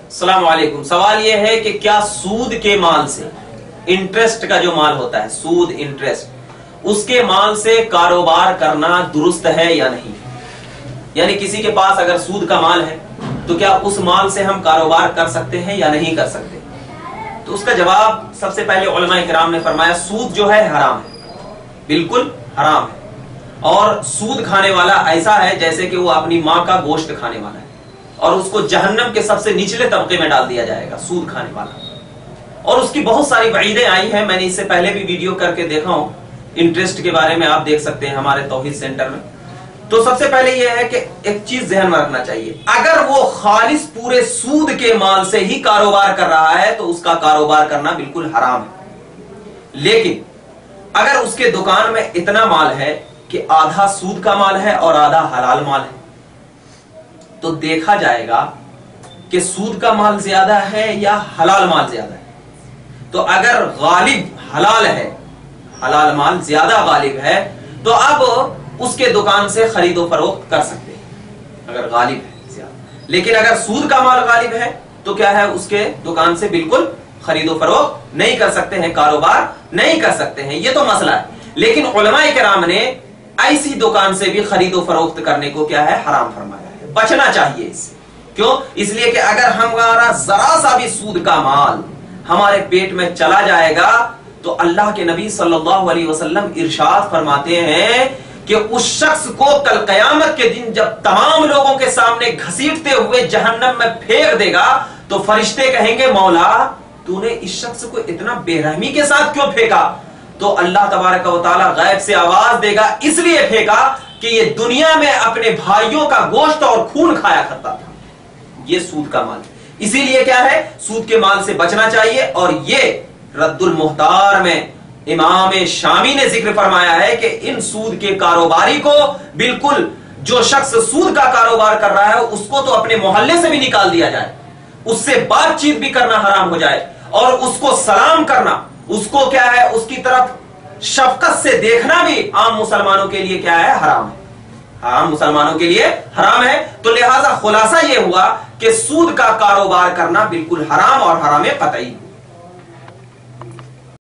अस्सलाम वालेकुम। सवाल यह है कि क्या सूद के माल से, इंटरेस्ट का जो माल होता है, सूद इंटरेस्ट, उसके माल से कारोबार करना दुरुस्त है या नहीं? यानी किसी के पास अगर सूद का माल है तो क्या उस माल से हम कारोबार कर सकते हैं या नहीं कर सकते? तो उसका जवाब सबसे पहले उलमा इकराम ने फरमाया सूद जो है हराम है, बिल्कुल हराम है। और सूद खाने वाला ऐसा है जैसे कि वो अपनी माँ का गोश्त खाने वाला है और उसको जहन्नम के सबसे निचले तबके में डाल दिया जाएगा, सूद खाने वाला। और उसकी बहुत सारी वईदें आई हैं, मैंने इससे पहले भी वीडियो करके देखा हूं इंटरेस्ट के बारे में, आप देख सकते हैं हमारे तौहीद सेंटर में। तो सबसे पहले यह है कि एक चीज ध्यान में रखना चाहिए, अगर वो खालिस पूरे सूद के माल से ही कारोबार कर रहा है तो उसका कारोबार करना बिल्कुल हराम है। लेकिन अगर उसके दुकान में इतना माल है कि आधा सूद का माल है और आधा हलाल माल है, तो देखा जाएगा कि सूद का माल ज्यादा है या हलाल माल ज्यादा है। तो अगर गालिब हलाल है, हलाल माल ज्यादा गालिब है, तो अब उसके दुकान से खरीदो फरोख्त कर सकते हैं अगर गालिब है ज्यादा। लेकिन अगर सूद का माल गालिब है तो क्या है, उसके दुकान से बिल्कुल खरीदो फरोख्त नहीं कर सकते हैं, कारोबार नहीं कर सकते हैं। ये तो मसला है। लेकिन उलमाए किराम ने ऐसी दुकान से भी खरीदो फरोख्त करने को क्या है, हराम फरमाया है, बचना चाहिए इससे। क्यों? इसलिए कि अगर हमारा जरा सा भी सूद का माल हमारे पेट में चला जाएगा तो अल्लाह के नबी सल्लल्लाहु अलैहि वसल्लम इरशाद फरमाते हैं कि उस शख्स को कल कयामत के दिन जब तमाम लोगों के सामने घसीटते हुए जहन्नम में फेंक देगा तो फरिश्ते कहेंगे मौला तूने इस शख्स को इतना बेरहमी के साथ क्यों फेंका? तो अल्लाह तबारक व तआला गैब से आवाज देगा इसलिए फेंका कि ये दुनिया में अपने भाइयों का गोश्त और खून खाया करता था, ये सूद का माल। इसीलिए क्या है, सूद के माल से बचना चाहिए। और ये रद्दुल मुख्तार में इमाम शामी ने जिक्र फरमाया है कि इन सूद के कारोबारी को बिल्कुल, जो शख्स सूद का कारोबार कर रहा है उसको तो अपने मोहल्ले से भी निकाल दिया जाए, उससे बातचीत भी करना हराम हो जाए और उसको सलाम करना, उसको क्या है, उसकी तरफ शफकत से देखना भी आम मुसलमानों के लिए क्या है, हराम है, आम मुसलमानों के लिए हराम है। तो लिहाजा खुलासा यह हुआ कि सूद का कारोबार करना बिल्कुल हराम और हराम कतई।